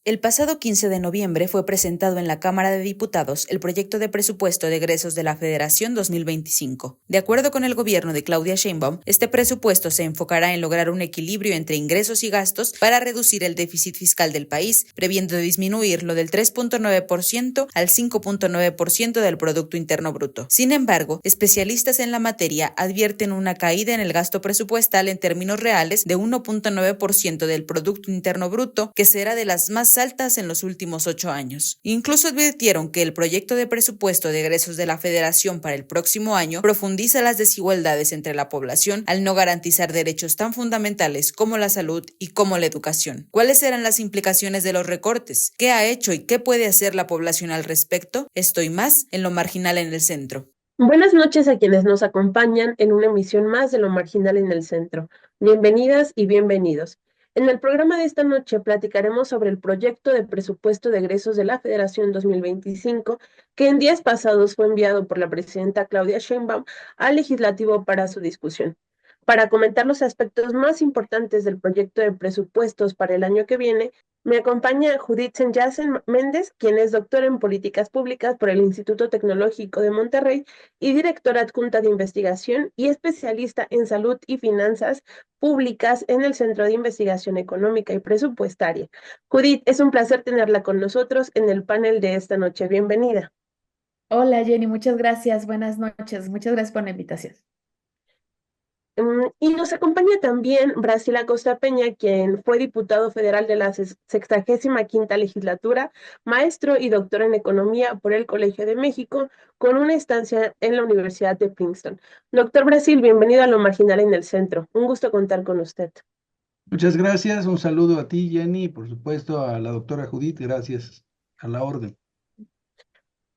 El pasado 15 de noviembre fue presentado en la Cámara de Diputados el proyecto de presupuesto de egresos de la Federación 2025. De acuerdo con el gobierno de Claudia Sheinbaum, este presupuesto se enfocará en lograr un equilibrio entre ingresos y gastos para reducir el déficit fiscal del país, previendo disminuirlo del 3.9% al 5.9% del Producto Interno Bruto. Sin embargo, especialistas en la materia advierten una caída en el gasto presupuestal en términos reales de 1.9% del Producto Interno Bruto, que será de las más altas en los últimos 8 años. Incluso advirtieron que el proyecto de presupuesto de egresos de la Federación para el próximo año profundiza las desigualdades entre la población al no garantizar derechos tan fundamentales como la salud y como la educación. ¿Cuáles serán las implicaciones de los recortes? ¿Qué ha hecho y qué puede hacer la población al respecto? Esto y más en Lo Marginal en el Centro. Buenas noches a quienes nos acompañan en una emisión más de Lo Marginal en el Centro. Bienvenidas y bienvenidos. En el programa de esta noche platicaremos sobre el proyecto de presupuesto de egresos de la Federación 2025, que en días pasados fue enviado por la presidenta Claudia Sheinbaum al Legislativo para su discusión. Para comentar los aspectos más importantes del proyecto de presupuestos para el año que viene, me acompaña Judith Senyasen Méndez, quien es doctora en políticas públicas por el Instituto Tecnológico de Monterrey y directora adjunta de investigación y especialista en salud y finanzas públicas en el Centro de Investigación Económica y Presupuestaria. Judith, es un placer tenerla con nosotros en el panel de esta noche. Bienvenida. Hola Jenny, muchas gracias. Buenas noches. Muchas gracias por la invitación. Y nos acompaña también Brasil Acosta Peña, quien fue diputado federal de la 65ª legislatura, maestro y doctor en economía por el Colegio de México, con una estancia en la Universidad de Princeton. Doctor Brasil, bienvenido a Lo Marginal en el Centro. Un gusto contar con usted. Muchas gracias, un saludo a ti, Jenny, y por supuesto a la doctora Judith, gracias a la orden.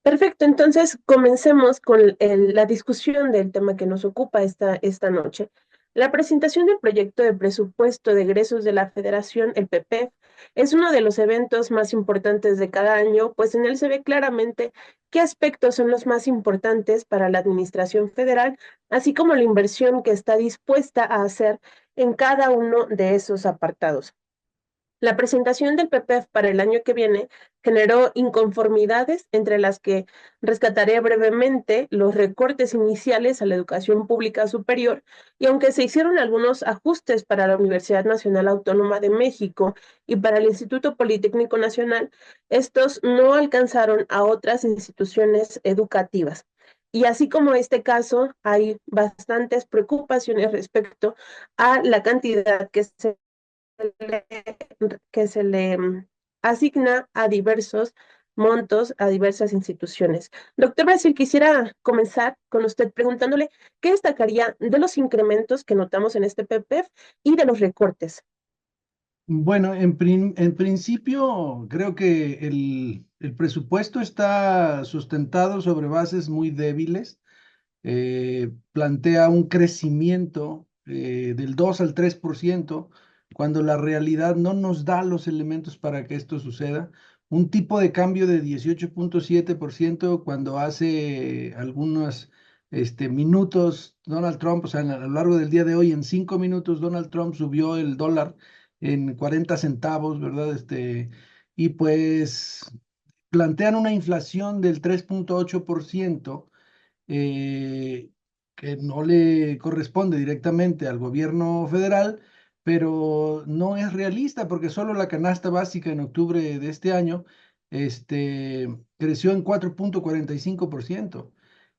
Perfecto, entonces comencemos con la discusión del tema que nos ocupa esta noche. La presentación del proyecto de presupuesto de egresos de la Federación, el PPEF, es uno de los eventos más importantes de cada año, pues en él se ve claramente qué aspectos son los más importantes para la Administración Federal, así como la inversión que está dispuesta a hacer en cada uno de esos apartados. La presentación del PPEF para el año que viene generó inconformidades, entre las que rescataré brevemente los recortes iniciales a la educación pública superior, y aunque se hicieron algunos ajustes para la Universidad Nacional Autónoma de México y para el Instituto Politécnico Nacional, estos no alcanzaron a otras instituciones educativas. Y así como este caso, hay bastantes preocupaciones respecto a la cantidad que se le asigna a diversos montos a diversas instituciones. Doctor Brasil, quisiera comenzar con usted preguntándole qué destacaría de los incrementos que notamos en este PPEF y de los recortes. Bueno, en principio creo que el presupuesto está sustentado sobre bases muy débiles. Plantea un crecimiento del 2 al 3%, cuando la realidad no nos da los elementos para que esto suceda. Un tipo de cambio de 18.7% cuando hace algunos minutos Donald Trump, o sea, a lo largo del día de hoy, en 5 minutos Donald Trump subió el dólar en 40 centavos, ¿verdad? Y pues plantean una inflación del 3.8%, eh, que no le corresponde directamente al gobierno federal, pero no es realista porque solo la canasta básica en octubre de este año creció en 4.45%.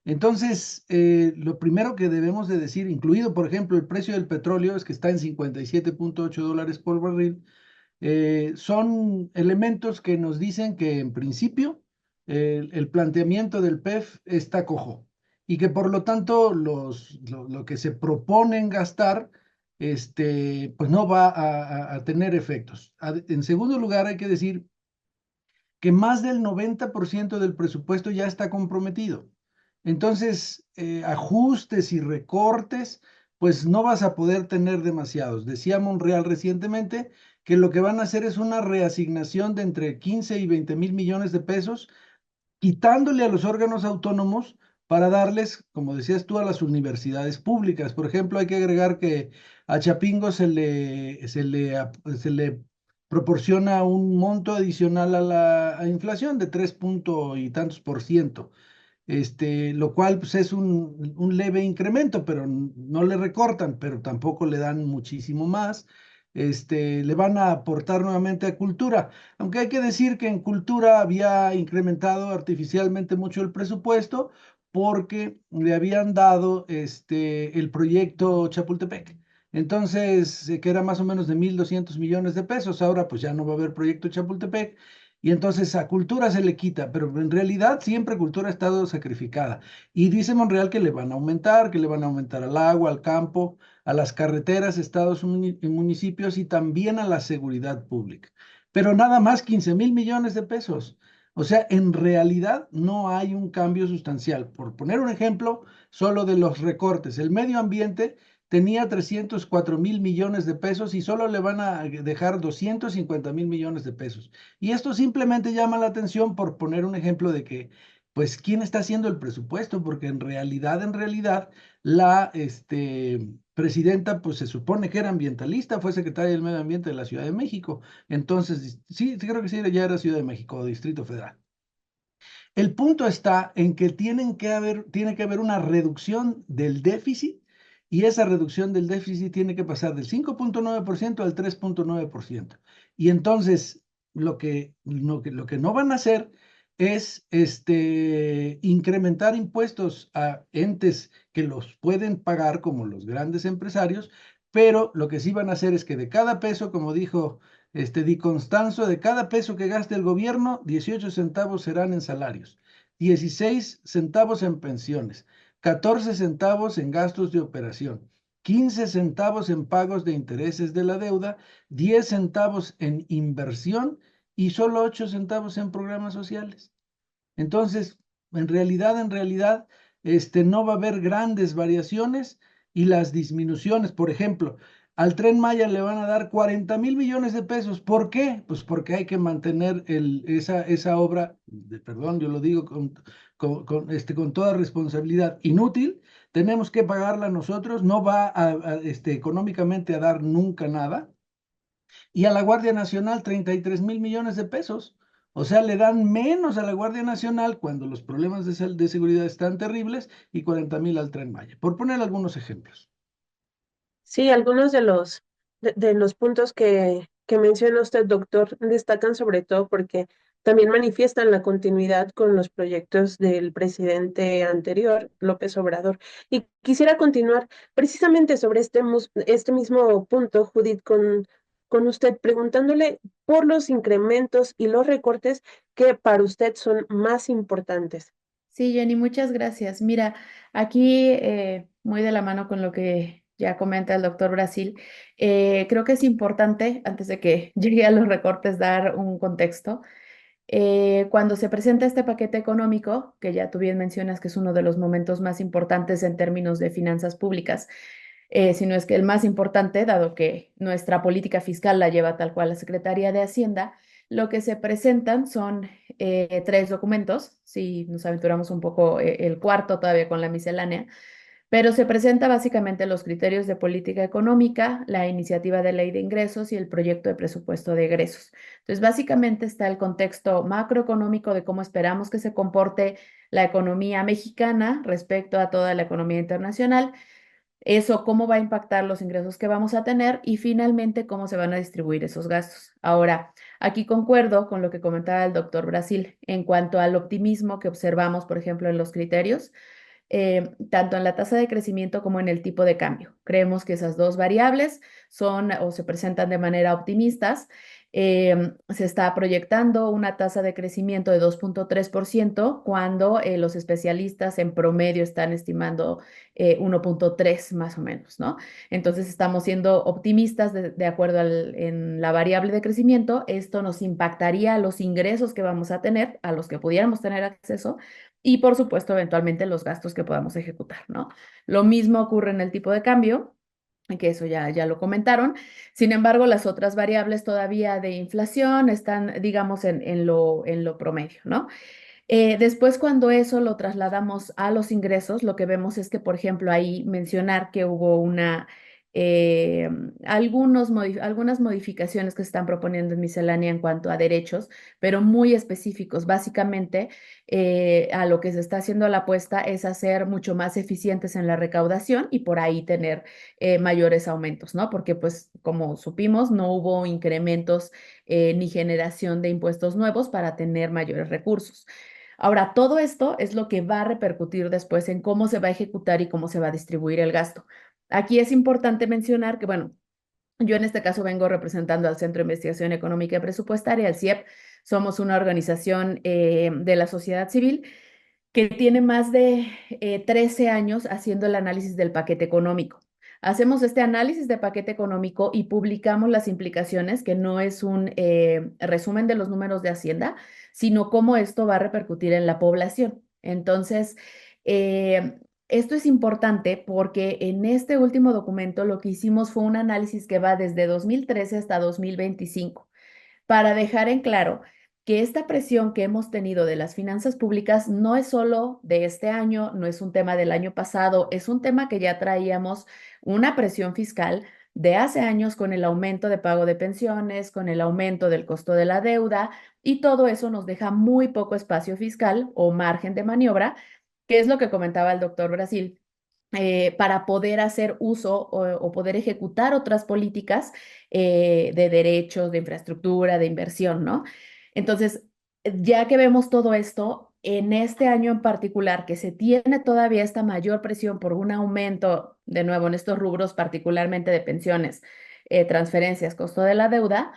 Entonces, lo primero que debemos de decir, incluido por ejemplo el precio del petróleo, es que está en $57.8 por barril. Son elementos que nos dicen que en principio el planteamiento del PEF está cojo y que por lo tanto lo que se proponen gastar pues no va a tener efectos. En segundo lugar, hay que decir que más del 90% del presupuesto ya está comprometido. Entonces, ajustes y recortes, pues no vas a poder tener demasiados. Decía Monreal recientemente que lo que van a hacer es una reasignación de entre 15 y 20 mil millones de pesos, quitándole a los órganos autónomos para darles, como decías tú, a las universidades públicas. Por ejemplo, hay que agregar que a Chapingo se le proporciona un monto adicional a la inflación de 3 punto y tantos por ciento, lo cual pues, es un leve incremento, pero no le recortan, pero tampoco le dan muchísimo más. Le van a aportar nuevamente a cultura, aunque hay que decir que en cultura había incrementado artificialmente mucho el presupuesto porque le habían dado el proyecto Chapultepec. Entonces, que era más o menos de 1.200 millones de pesos, ahora pues ya no va a haber proyecto Chapultepec, y entonces a cultura se le quita, pero en realidad siempre cultura ha estado sacrificada. Y dice Monreal que le van a aumentar, que le van a aumentar al agua, al campo, a las carreteras, estados y municipios y también a la seguridad pública. Pero nada más 15.000 millones de pesos. O sea, en realidad no hay un cambio sustancial. Por poner un ejemplo, solo de los recortes, el medio ambiente tenía 304.000 millones de pesos y solo le van a dejar 250.000 millones de pesos. Y esto simplemente llama la atención por poner un ejemplo de que, pues, ¿quién está haciendo el presupuesto? Porque en realidad, la presidenta, pues se supone que era ambientalista, fue secretaria del Medio Ambiente de la Ciudad de México. Entonces, sí, sí creo que sí, ya era Ciudad de México o Distrito Federal. El punto está en que tiene que haber una reducción del déficit y esa reducción del déficit tiene que pasar del 5.9% al 3.9%. Y entonces lo que no van a hacer es incrementar impuestos a entes que los pueden pagar como los grandes empresarios, pero lo que sí van a hacer es que de cada peso, como dijo Di Constanzo, de cada peso que gaste el gobierno, 18 centavos serán en salarios, 16 centavos en pensiones, 14 centavos en gastos de operación, 15 centavos en pagos de intereses de la deuda, 10 centavos en inversión y solo 8 centavos en programas sociales. Entonces, en realidad, no va a haber grandes variaciones y las disminuciones, por ejemplo, al Tren Maya le van a dar 40.000 millones de pesos. ¿Por qué? Pues porque hay que mantener esa obra, perdón, yo lo digo con toda responsabilidad, inútil. Tenemos que pagarla nosotros, no va económicamente a dar nunca nada. Y a la Guardia Nacional 33.000 millones de pesos. O sea, le dan menos a la Guardia Nacional cuando los problemas de seguridad están terribles y 40.000 al Tren Maya, por poner algunos ejemplos. Sí, algunos de los puntos que menciona usted, doctor, destacan sobre todo porque también manifiestan la continuidad con los proyectos del presidente anterior, López Obrador. Y quisiera continuar precisamente sobre este mismo punto, Judith, con usted, preguntándole por los incrementos y los recortes que para usted son más importantes. Sí, Jenny, muchas gracias. Mira, aquí muy de la mano con lo que ya comenta el doctor Brasil, creo que es importante, antes de que llegue a los recortes, dar un contexto. Cuando se presenta este paquete económico, que ya tú bien mencionas que es uno de los momentos más importantes en términos de finanzas públicas, si no es que el más importante, dado que nuestra política fiscal la lleva tal cual la Secretaría de Hacienda, lo que se presentan son tres documentos, si nos aventuramos un poco el cuarto todavía con la miscelánea, pero se presenta básicamente los criterios de política económica, la iniciativa de ley de ingresos y el proyecto de presupuesto de egresos. Entonces, básicamente está el contexto macroeconómico de cómo esperamos que se comporte la economía mexicana respecto a toda la economía internacional, eso, cómo va a impactar los ingresos que vamos a tener y finalmente cómo se van a distribuir esos gastos. Ahora, aquí concuerdo con lo que comentaba el doctor Brasil en cuanto al optimismo que observamos, por ejemplo, en los criterios, tanto en la tasa de crecimiento como en el tipo de cambio. Creemos que esas dos variables son o se presentan de manera optimistas. Se está proyectando una tasa de crecimiento de 2.3% cuando los especialistas en promedio están estimando 1.3 más o menos, ¿no? Entonces estamos siendo optimistas de acuerdo en la variable de crecimiento. Esto nos impactaría a los ingresos que vamos a tener, a los que pudiéramos tener acceso y por supuesto eventualmente los gastos que podamos ejecutar, ¿no? Lo mismo ocurre en el tipo de cambio, que eso ya lo comentaron. Sin embargo, las otras variables todavía de inflación están, digamos, en lo promedio, ¿no? Después, cuando eso lo trasladamos a los ingresos, lo que vemos es que, por ejemplo, ahí mencionar que hubo eh, algunas modificaciones que se están proponiendo en miscelánea en cuanto a derechos, pero muy específicos. Básicamente, a lo que se está haciendo la apuesta es hacer mucho más eficientes en la recaudación y por ahí tener mayores aumentos, ¿no? Porque, pues, como supimos, no hubo incrementos ni generación de impuestos nuevos para tener mayores recursos. Ahora, todo esto es lo que va a repercutir después en cómo se va a ejecutar y cómo se va a distribuir el gasto. Aquí es importante mencionar que, bueno, yo en este caso vengo representando al Centro de Investigación Económica y Presupuestaria, el CIEP. Somos una organización de la sociedad civil que tiene más de 13 años haciendo el análisis del paquete económico. Hacemos este análisis de paquete económico y publicamos las implicaciones, que no es un resumen de los números de Hacienda, sino cómo esto va a repercutir en la población. Entonces, esto es importante porque en este último documento lo que hicimos fue un análisis que va desde 2013 hasta 2025 para dejar en claro que esta presión que hemos tenido de las finanzas públicas no es solo de este año, no es un tema del año pasado, es un tema que ya traíamos una presión fiscal de hace años con el aumento de pago de pensiones, con el aumento del costo de la deuda, y todo eso nos deja muy poco espacio fiscal o margen de maniobra, que es lo que comentaba el doctor Brasil, para poder hacer uso o poder ejecutar otras políticas de derechos, de infraestructura, de inversión, ¿no? Entonces, ya que vemos todo esto, en este año en particular, que se tiene todavía esta mayor presión por un aumento, de nuevo, en estos rubros, particularmente de pensiones, transferencias, costo de la deuda,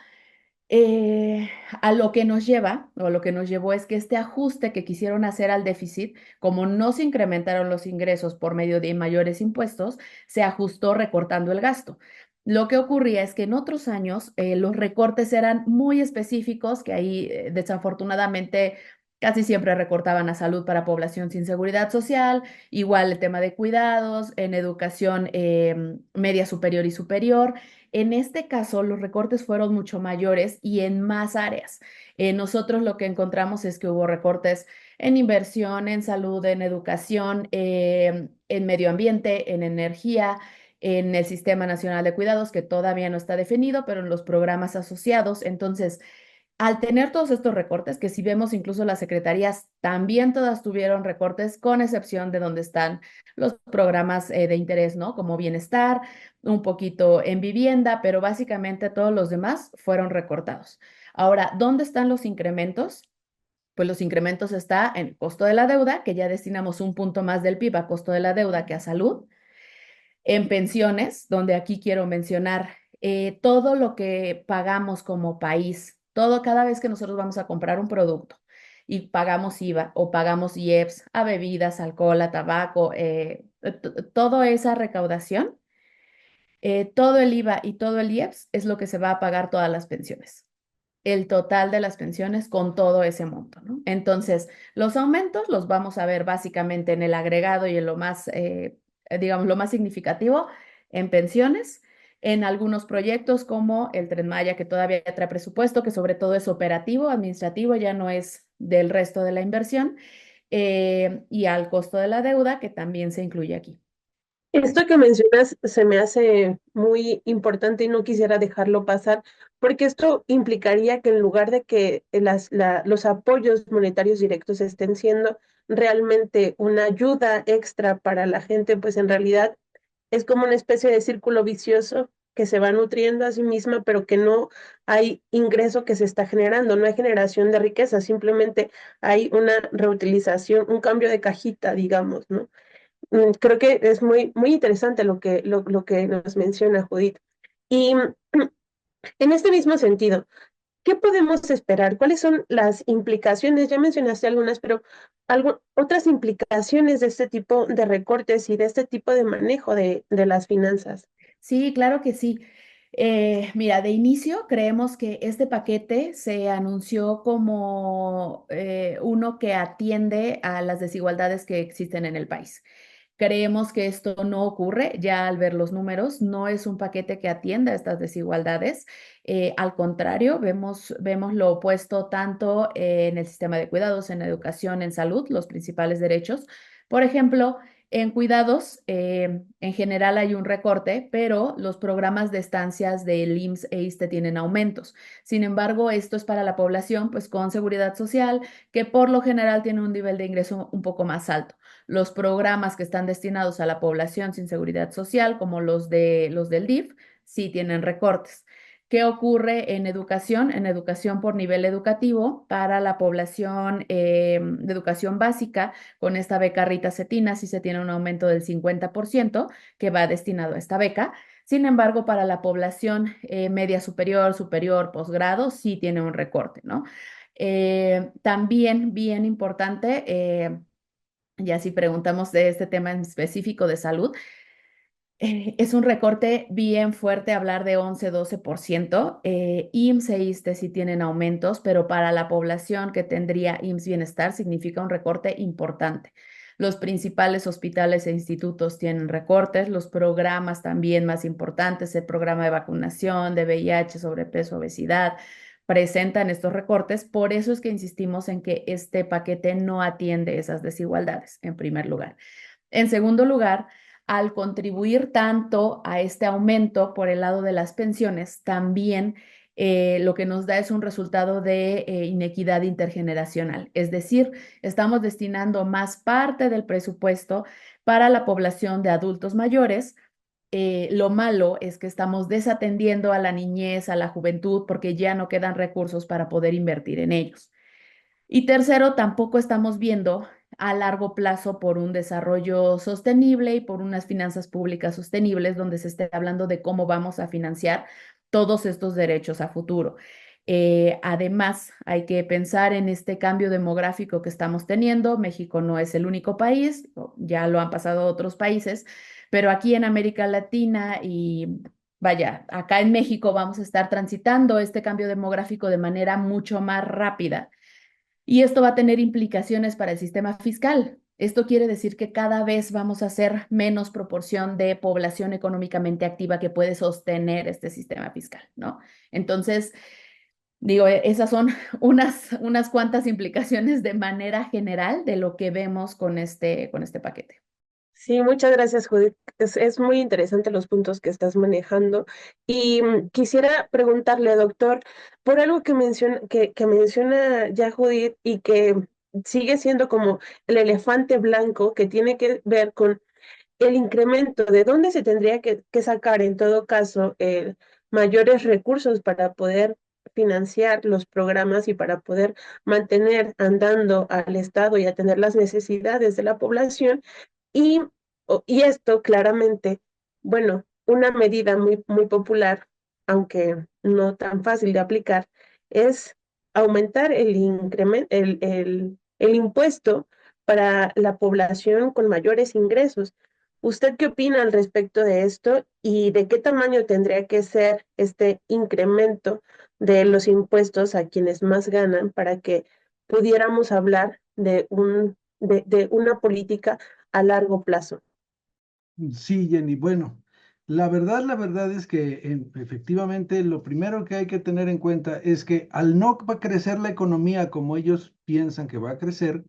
eh, a lo que nos lleva, o lo que nos llevó es que este ajuste que quisieron hacer al déficit, como no se incrementaron los ingresos por medio de mayores impuestos, se ajustó recortando el gasto. Lo que ocurría es que en otros años los recortes eran muy específicos, que ahí desafortunadamente casi siempre recortaban a salud para población sin seguridad social, igual el tema de cuidados, en educación media superior y superior. En este caso, los recortes fueron mucho mayores y en más áreas. Nosotros lo que encontramos es que hubo recortes en inversión, en salud, en educación, en medio ambiente, en energía, en el Sistema Nacional de Cuidados, que todavía no está definido, pero en los programas asociados. Entonces, al tener todos estos recortes, que si vemos incluso las secretarías, también todas tuvieron recortes, con excepción de donde están los programas de interés, ¿no? Como bienestar, un poquito en vivienda, pero básicamente todos los demás fueron recortados. Ahora, ¿dónde están los incrementos? Pues los incrementos está en costo de la deuda, que ya destinamos un punto más del PIB a costo de la deuda que a salud, en pensiones, donde aquí quiero mencionar todo lo que pagamos como país, todo cada vez que nosotros vamos a comprar un producto y pagamos IVA o pagamos IEPS a bebidas, alcohol, a tabaco, toda esa recaudación, todo el IVA y todo el IEPS es lo que se va a pagar todas las pensiones, el total de las pensiones con todo ese monto, ¿no? Entonces, los aumentos los vamos a ver básicamente en el agregado y en lo más, digamos, lo más significativo en pensiones, en algunos proyectos como el Tren Maya, que todavía trae presupuesto, que sobre todo es operativo, administrativo, ya no es del resto de la inversión, y al costo de la deuda, que también se incluye aquí. Esto que mencionas se me hace muy importante y no quisiera dejarlo pasar, porque esto implicaría que en lugar de que los apoyos monetarios directos estén siendo realmente una ayuda extra para la gente, pues en realidad es como una especie de círculo vicioso que se va nutriendo a sí misma, pero que no hay ingreso que se está generando, no hay generación de riqueza, simplemente hay una reutilización, un cambio de cajita, digamos, ¿no? Creo que es muy, muy interesante lo que nos menciona Judith. Y en este mismo sentido, ¿qué podemos esperar? ¿Cuáles son las implicaciones? Ya mencionaste algunas, pero otras implicaciones de este tipo de recortes y de este tipo de manejo de las finanzas. Sí, claro que sí. Mira, de inicio creemos que este paquete se anunció como uno que atiende a las desigualdades que existen en el país. Creemos que esto no ocurre ya al ver los números, no es un paquete que atienda a estas desigualdades. Al contrario, vemos lo opuesto tanto en el sistema de cuidados, en educación, en salud, los principales derechos. Por ejemplo, en cuidados, en general hay un recorte, pero los programas de estancias del IMSS e ISSSTE tienen aumentos. Sin embargo, esto es para la población, pues con seguridad social, que por lo general tiene un nivel de ingreso un poco más alto. Los programas que están destinados a la población sin seguridad social, como los del DIF, sí tienen recortes. ¿Qué ocurre en educación? En educación por nivel educativo, para la población de educación básica, con esta beca Rita Cetina, sí se tiene un aumento del 50% que va destinado a esta beca. Sin embargo, para la población media superior, superior, posgrado, sí tiene un recorte, ¿no? También, bien importante, ya si preguntamos de este tema en específico de salud, es un recorte bien fuerte hablar de 11-12%. IMSS e ISSSTE sí tienen aumentos, pero para la población que tendría IMSS Bienestar significa un recorte importante. Los principales hospitales e institutos tienen recortes, los programas también más importantes, el programa de vacunación, de VIH, sobrepeso, obesidad, presentan estos recortes. Por eso es que insistimos en que este paquete no atiende esas desigualdades, en primer lugar. En segundo lugar, al contribuir tanto a este aumento por el lado de las pensiones, también lo que nos da es un resultado de inequidad intergeneracional. Es decir, estamos destinando más parte del presupuesto para la población de adultos mayores. Lo malo es que estamos desatendiendo a la niñez, a la juventud, porque ya no quedan recursos para poder invertir en ellos. Y tercero, tampoco estamos viendo a largo plazo por un desarrollo sostenible y por unas finanzas públicas sostenibles donde se esté hablando de cómo vamos a financiar todos estos derechos a futuro. Además, hay que pensar en este cambio demográfico que estamos teniendo. México no es el único país, ya lo han pasado otros países, pero aquí en América Latina y vaya, acá en México vamos a estar transitando este cambio demográfico de manera mucho más rápida. Y esto va a tener implicaciones para el sistema fiscal. Esto quiere decir que cada vez vamos a hacer menos proporción de población económicamente activa que puede sostener este sistema fiscal, ¿no? Entonces, digo, esas son unas cuantas implicaciones de manera general de lo que vemos con este paquete. Sí, muchas gracias, Judith. Es muy interesante los puntos que estás manejando. Y quisiera preguntarle, doctor, por algo que menciona ya Judith y que sigue siendo como el elefante blanco que tiene que ver con el incremento, de dónde se tendría que sacar en todo caso mayores recursos para poder financiar los programas y para poder mantener andando al Estado y atender las necesidades de la población. Y, y esto claramente, bueno, una medida muy popular, aunque no tan fácil de aplicar, es aumentar el impuesto para la población con mayores ingresos. ¿Usted qué opina al respecto de esto y de qué tamaño tendría que ser este incremento de los impuestos a quienes más ganan para que pudiéramos hablar de una política a largo plazo? Sí, Jenny, bueno, la verdad es que efectivamente lo primero que hay que tener en cuenta es que al no va a crecer la economía como ellos piensan que va a crecer,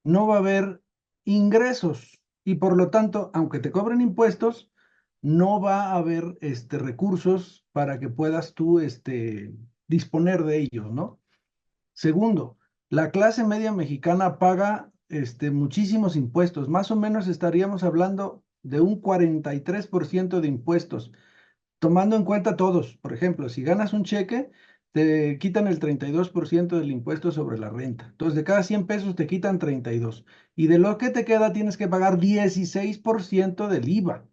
no va a haber ingresos y por lo tanto, aunque te cobren impuestos, no va a haber recursos para que puedas tú disponer de ellos, ¿no? Segundo, la clase media mexicana paga muchísimos impuestos. Más o menos estaríamos hablando de un 43% de impuestos, tomando en cuenta todos. Por ejemplo, si ganas un cheque, te quitan el 32% del impuesto sobre la renta. Entonces, de cada 100 pesos te quitan 32. Y de lo que te queda tienes que pagar 16% del IVA.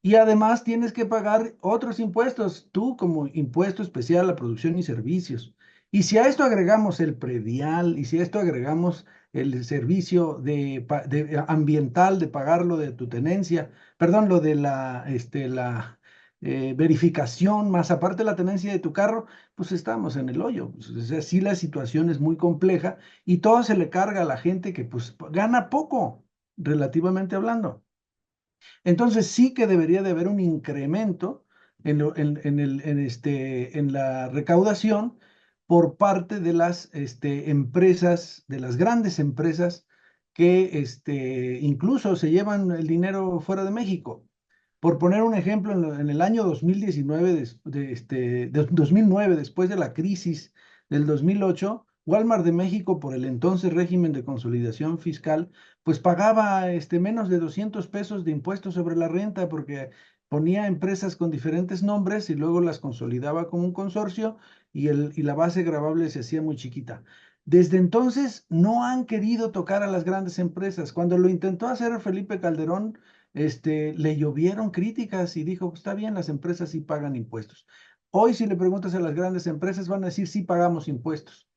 Y además tienes que pagar otros impuestos, tú como impuesto especial a producción y servicios. Y si a esto agregamos el predial, y si a esto agregamos el servicio ambiental de pagarlo de tu tenencia, perdón, lo de la verificación, más aparte la tenencia de tu carro, pues estamos en el hoyo. Pues, o sea, sí la situación es muy compleja y todo se le carga a la gente que pues gana poco, relativamente hablando. Entonces sí que debería de haber un incremento en la recaudación por parte de las empresas, de las grandes empresas que incluso se llevan el dinero fuera de México. Por poner un ejemplo, en el año 2019, 2009, después de la crisis del 2008, Walmart de México, por el entonces régimen de consolidación fiscal, pues pagaba menos de 200 pesos de impuestos sobre la renta porque ponía empresas con diferentes nombres y luego las consolidaba como un consorcio y la base gravable se hacía muy chiquita. Desde entonces no han querido tocar a las grandes empresas. Cuando lo intentó hacer Felipe Calderón, le llovieron críticas y dijo, está bien, las empresas sí pagan impuestos. Hoy si le preguntas a las grandes empresas van a decir, sí pagamos impuestos.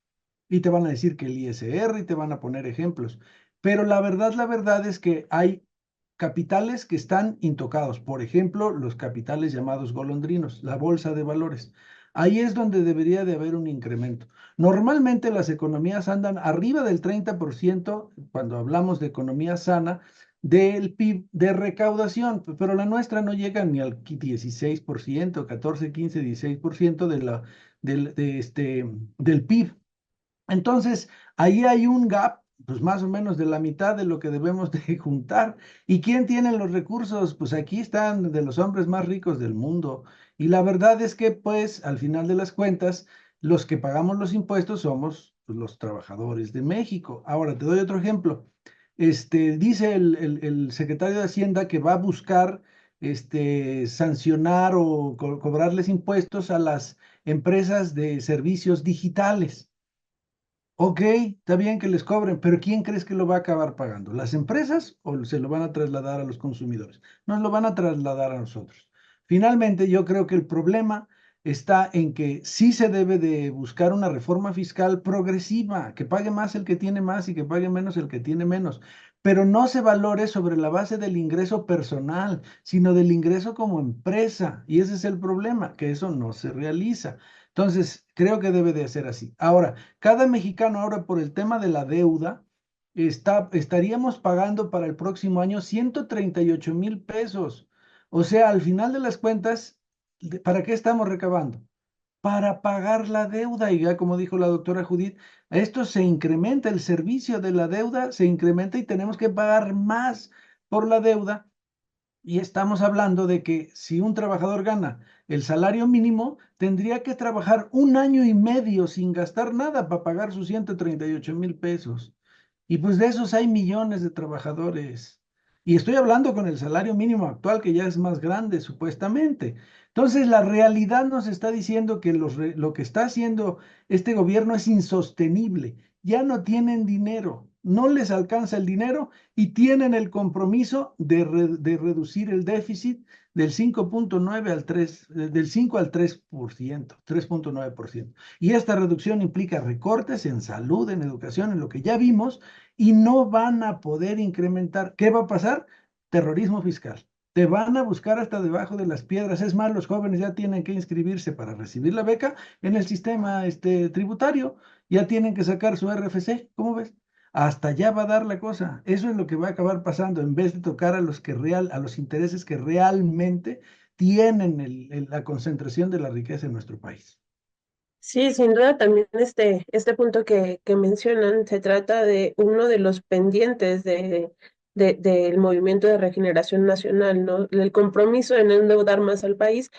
Y te van a decir que el ISR y te van a poner ejemplos. Pero la verdad es que hay capitales que están intocados. Por ejemplo, los capitales llamados golondrinos, la bolsa de valores. Ahí es donde debería de haber un incremento. Normalmente las economías andan arriba del 30% cuando hablamos de economía sana del PIB de recaudación, pero la nuestra no llega ni al 16%, 14, 15, 16% del PIB. Entonces, ahí hay un gap, pues más o menos de la mitad de lo que debemos de juntar. ¿Y quién tiene los recursos? Pues aquí están de los hombres más ricos del mundo. Y la verdad es que, pues, al final de las cuentas, los que pagamos los impuestos somos pues, los trabajadores de México. Ahora, te doy otro ejemplo. Dice el secretario de Hacienda que va a buscar sancionar o cobrarles impuestos a las empresas de servicios digitales. Ok, está bien que les cobren, pero ¿quién crees que lo va a acabar pagando? ¿Las empresas o se lo van a trasladar a los consumidores? Nos lo van a trasladar a nosotros. Finalmente, yo creo que el problema está en que sí se debe de buscar una reforma fiscal progresiva, que pague más el que tiene más y que pague menos el que tiene menos, pero no se valore sobre la base del ingreso personal, sino del ingreso como empresa. Y ese es el problema, que eso no se realiza. Entonces, creo que debe de ser así. Ahora, cada mexicano ahora por el tema de la deuda, estaríamos pagando para el próximo año 138,000 pesos. O sea, al final de las cuentas, ¿para qué estamos recabando? Para pagar la deuda. Y ya como dijo la doctora Judith, esto se incrementa, el servicio de la deuda se incrementa y tenemos que pagar más por la deuda y estamos hablando de que si un trabajador gana el salario mínimo, tendría que trabajar 1 año y medio sin gastar nada para pagar sus 138,000 pesos. Y pues de esos hay millones de trabajadores. Y estoy hablando con el salario mínimo actual, que ya es más grande, supuestamente. Entonces, la realidad nos está diciendo que lo que está haciendo este gobierno es insostenible. Ya no tienen dinero, no les alcanza el dinero y tienen el compromiso de reducir el déficit del 5,9 al 3, del 5 al 3%, 3,9%. Y esta reducción implica recortes en salud, en educación, en lo que ya vimos, y no van a poder incrementar. ¿Qué va a pasar? Terrorismo fiscal. Te van a buscar hasta debajo de las piedras. Es más, los jóvenes ya tienen que inscribirse para recibir la beca en el sistema tributario. Ya tienen que sacar su RFC. ¿Cómo ves? Hasta allá va a dar la cosa. Eso es lo que va a acabar pasando en vez de tocar a los intereses que realmente tienen la concentración de la riqueza en nuestro país. Sí, sin duda también este punto que mencionan se trata de uno de los pendientes del Movimiento de Regeneración Nacional, ¿no? El compromiso de no endeudar más al país,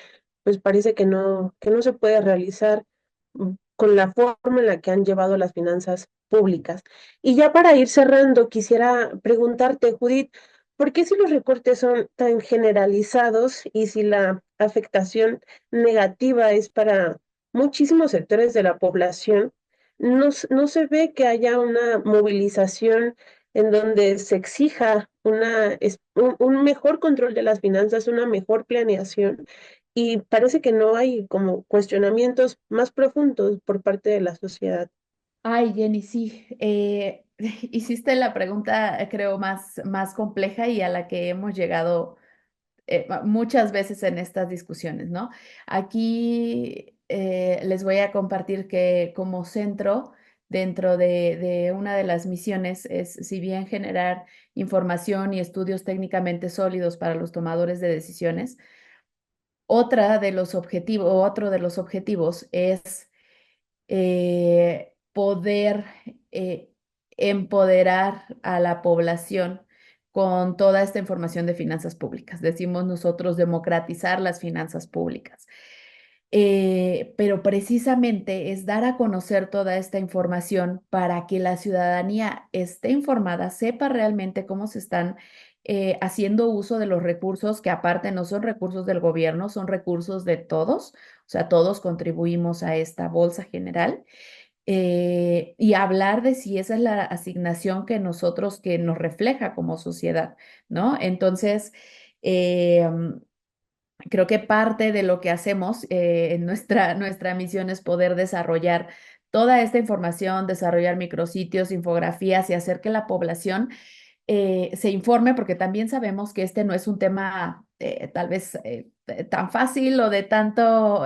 pues parece que no se puede realizar con la forma en la que han llevado las finanzas públicas. Y ya para ir cerrando, quisiera preguntarte, Judith, ¿por qué si los recortes son tan generalizados y si la afectación negativa es para muchísimos sectores de la población, no se ve que haya una movilización en donde se exija un mejor control de las finanzas, una mejor planeación, y parece que no hay como cuestionamientos más profundos por parte de la sociedad. Ay, Jenny, sí, hiciste la pregunta, creo, más compleja y a la que hemos llegado muchas veces en estas discusiones, ¿no? Aquí les voy a compartir que como centro, dentro de una de las misiones, es, si bien generar información y estudios técnicamente sólidos para los tomadores de decisiones, otro de los objetivos es poder empoderar a la población con toda esta información de finanzas públicas. Decimos nosotros democratizar las finanzas públicas. Pero precisamente es dar a conocer toda esta información para que la ciudadanía esté informada, sepa realmente cómo se están haciendo uso de los recursos, que aparte no son recursos del gobierno, son recursos de todos, o sea, todos contribuimos a esta bolsa general. Y hablar de si esa es la asignación que nos refleja como sociedad, ¿no? Entonces, eh, creo que parte de lo que hacemos en nuestra misión es poder desarrollar toda esta información, desarrollar micrositios, infografías y hacer que la población se informe, porque también sabemos que este no es un tema tal vez tan fácil o de tanto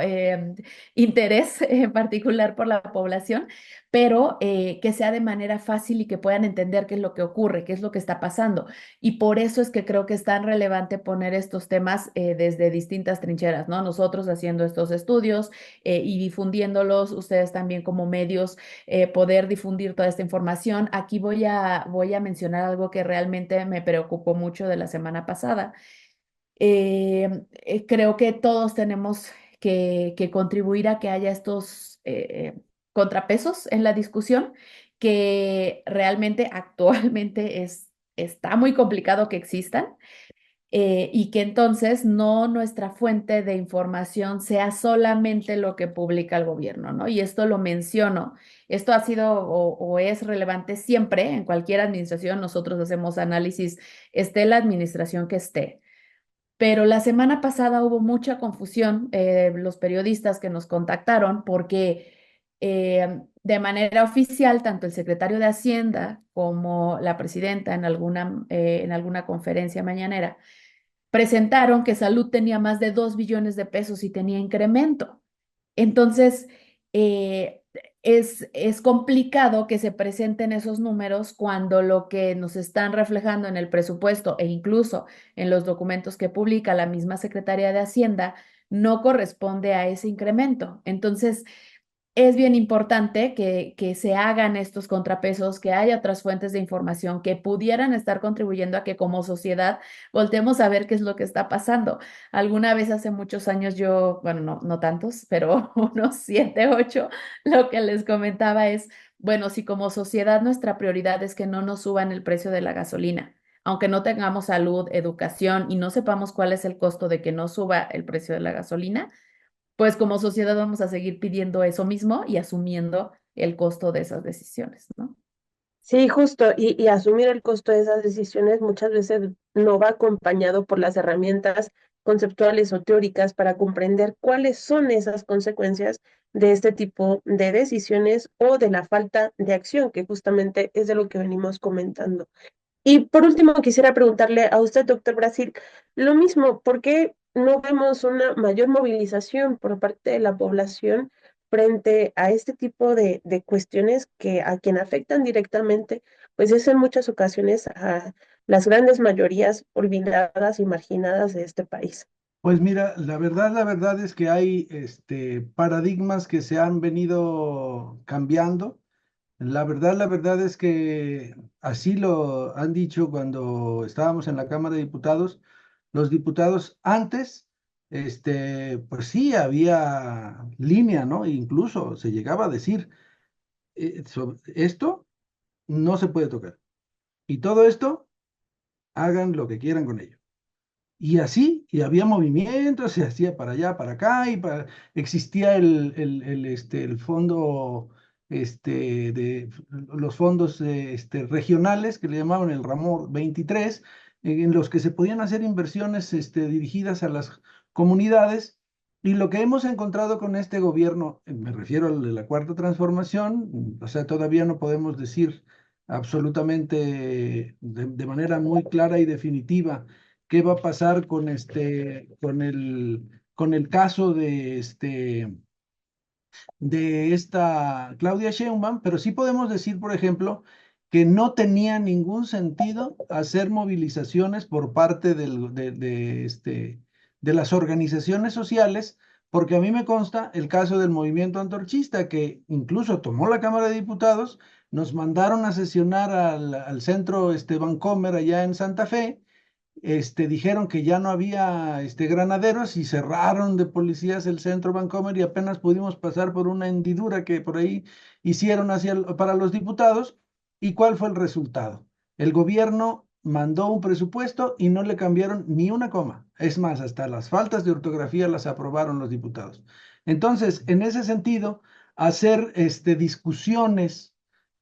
interés en particular por la población, pero que sea de manera fácil y que puedan entender qué es lo que ocurre, qué es lo que está pasando. Y por eso es que creo que es tan relevante poner estos temas desde distintas trincheras, ¿no? Nosotros haciendo estos estudios y difundiéndolos, ustedes también como medios poder difundir toda esta información. Aquí voy a mencionar algo que realmente me preocupó mucho de la semana pasada. Creo que todos tenemos que contribuir a que haya estos contrapesos en la discusión, que realmente actualmente está muy complicado que existan y que entonces no nuestra fuente de información sea solamente lo que publica el gobierno, ¿no? Y esto lo menciono, esto ha sido o es relevante siempre en cualquier administración, nosotros hacemos análisis, esté la administración que esté. Pero la semana pasada hubo mucha confusión, los periodistas que nos contactaron, porque de manera oficial, tanto el secretario de Hacienda como la presidenta en alguna conferencia mañanera, presentaron que salud tenía más de 2 billones de pesos y tenía incremento. Entonces, eh, es complicado que se presenten esos números cuando lo que nos están reflejando en el presupuesto e incluso en los documentos que publica la misma Secretaría de Hacienda no corresponde a ese incremento. Entonces, es bien importante que se hagan estos contrapesos, que haya otras fuentes de información que pudieran estar contribuyendo a que como sociedad voltemos a ver qué es lo que está pasando. Alguna vez hace muchos años yo, bueno, no tantos, pero unos 7, 8, lo que les comentaba es, bueno, si como sociedad nuestra prioridad es que no nos suban el precio de la gasolina, aunque no tengamos salud, educación y no sepamos cuál es el costo de que no suba el precio de la gasolina, pues como sociedad vamos a seguir pidiendo eso mismo y asumiendo el costo de esas decisiones, ¿no? Sí, justo, y asumir el costo de esas decisiones muchas veces no va acompañado por las herramientas conceptuales o teóricas para comprender cuáles son esas consecuencias de este tipo de decisiones o de la falta de acción, que justamente es de lo que venimos comentando. Y por último, quisiera preguntarle a usted, doctor Brasil, lo mismo, ¿por qué no vemos una mayor movilización por parte de la población frente a este tipo de cuestiones que a quien afectan directamente, pues es en muchas ocasiones a las grandes mayorías olvidadas y marginadas de este país? Pues mira, la verdad es que hay paradigmas que se han venido cambiando. La verdad es que así lo han dicho cuando estábamos en la Cámara de Diputados. Los diputados antes, pues sí, había línea, ¿no? E incluso se llegaba a decir, esto no se puede tocar. Y todo esto, hagan lo que quieran con ello. Y así, y había movimientos, se hacía para allá, para acá, existía el fondo, de los fondos regionales que le llamaban el Ramón 23, en los que se podían hacer inversiones dirigidas a las comunidades. Y lo que hemos encontrado con este gobierno, me refiero al de la Cuarta Transformación, o sea, todavía no podemos decir absolutamente de manera muy clara y definitiva qué va a pasar con el caso de esta Claudia Sheinbaum, pero sí podemos decir, por ejemplo, que no tenía ningún sentido hacer movilizaciones por parte de las organizaciones sociales, porque a mí me consta el caso del movimiento antorchista, que incluso tomó la Cámara de Diputados, nos mandaron a sesionar al centro Vancomer allá en Santa Fe. Dijeron que ya no había granaderos y cerraron de policías el centro Vancomer y apenas pudimos pasar por una hendidura que por ahí hicieron para los diputados. ¿Y cuál fue el resultado? El gobierno mandó un presupuesto y no le cambiaron ni una coma. Es más, hasta las faltas de ortografía las aprobaron los diputados. Entonces, en ese sentido, hacer discusiones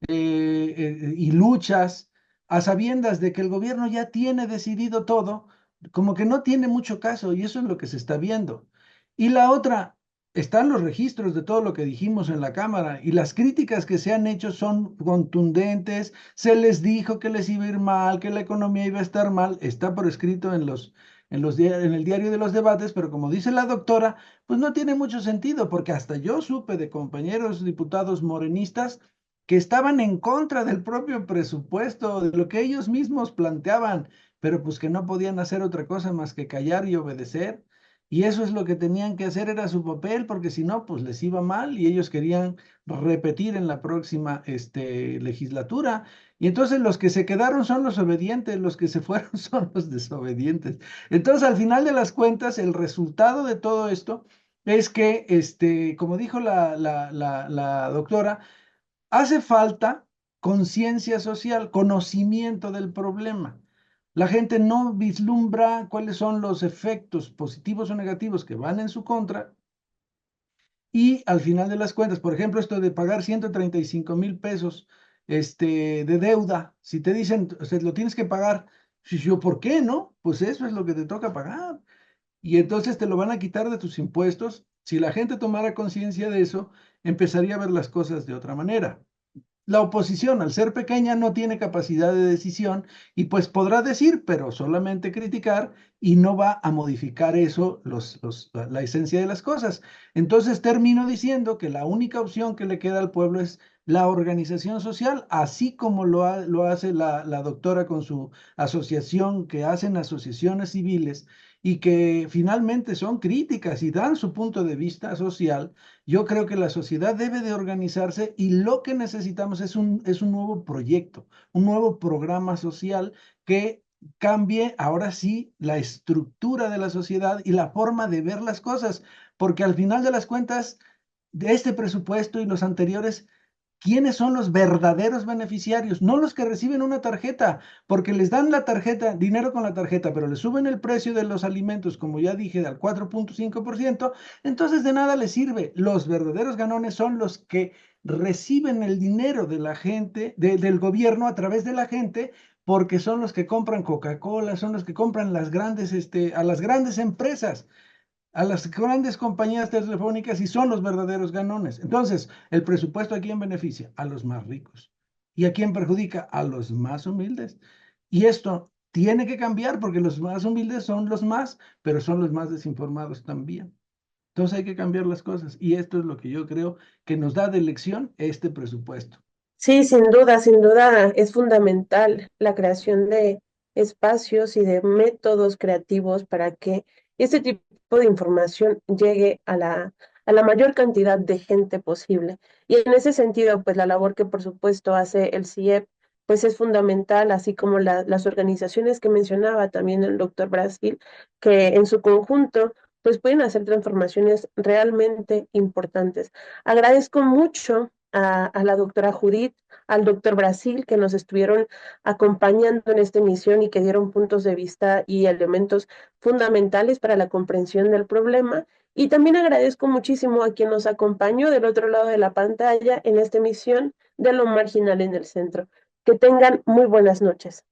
y luchas a sabiendas de que el gobierno ya tiene decidido todo, como que no tiene mucho caso y eso es lo que se está viendo. Y la otra, están los registros de todo lo que dijimos en la Cámara y las críticas que se han hecho son contundentes, se les dijo que les iba a ir mal, que la economía iba a estar mal, está por escrito en el diario de los debates, pero como dice la doctora, pues no tiene mucho sentido, porque hasta yo supe de compañeros diputados morenistas que estaban en contra del propio presupuesto, de lo que ellos mismos planteaban, pero pues que no podían hacer otra cosa más que callar y obedecer. Y eso es lo que tenían que hacer, era su papel, porque si no, pues les iba mal y ellos querían repetir en la próxima legislatura. Y entonces los que se quedaron son los obedientes, los que se fueron son los desobedientes. Entonces, al final de las cuentas, el resultado de todo esto es que, como dijo la doctora, hace falta conciencia social, conocimiento del problema. La gente no vislumbra cuáles son los efectos positivos o negativos que van en su contra y al final de las cuentas, por ejemplo, esto de pagar 135,000 pesos de deuda, si te dicen, o sea, lo tienes que pagar, si yo, ¿por qué no? Pues eso es lo que te toca pagar. Y entonces te lo van a quitar de tus impuestos. Si la gente tomara conciencia de eso, empezaría a ver las cosas de otra manera. La oposición, al ser pequeña, no tiene capacidad de decisión y pues podrá decir, pero solamente criticar y no va a modificar eso, la esencia de las cosas. Entonces termino diciendo que la única opción que le queda al pueblo es la organización social, así como lo hace la doctora con su asociación, que hacen asociaciones civiles y que finalmente son críticas y dan su punto de vista social. Yo creo que la sociedad debe de organizarse y lo que necesitamos es un nuevo proyecto, un nuevo programa social que cambie ahora sí la estructura de la sociedad y la forma de ver las cosas, porque al final de las cuentas, de este presupuesto y los anteriores, ¿quiénes son los verdaderos beneficiarios? No los que reciben una tarjeta, porque les dan la tarjeta, dinero con la tarjeta, pero les suben el precio de los alimentos, como ya dije, al 4,5%, entonces de nada les sirve. Los verdaderos ganones son los que reciben el dinero de la gente, del gobierno a través de la gente, porque son los que compran Coca-Cola, son los que compran a las grandes empresas, a las grandes compañías telefónicas, y son los verdaderos ganones. Entonces, el presupuesto, ¿a quién beneficia? A los más ricos. ¿Y a quién perjudica? A los más humildes. Y esto tiene que cambiar porque los más humildes son los más, pero son los más desinformados también. Entonces hay que cambiar las cosas y esto es lo que yo creo que nos da de lección este presupuesto. Sí, sin duda es fundamental la creación de espacios y de métodos creativos para que este tipo de información llegue a la mayor cantidad de gente posible. Y en ese sentido, pues la labor que por supuesto hace el CIEP, pues es fundamental, así como las organizaciones que mencionaba también el doctor Brasil, que en su conjunto pues pueden hacer transformaciones realmente importantes. Agradezco mucho a la doctora Judith, al doctor Brasil, que nos estuvieron acompañando en esta emisión y que dieron puntos de vista y elementos fundamentales para la comprensión del problema. Y también agradezco muchísimo a quien nos acompañó del otro lado de la pantalla en esta emisión de Lo Marginal en el Centro. Que tengan muy buenas noches.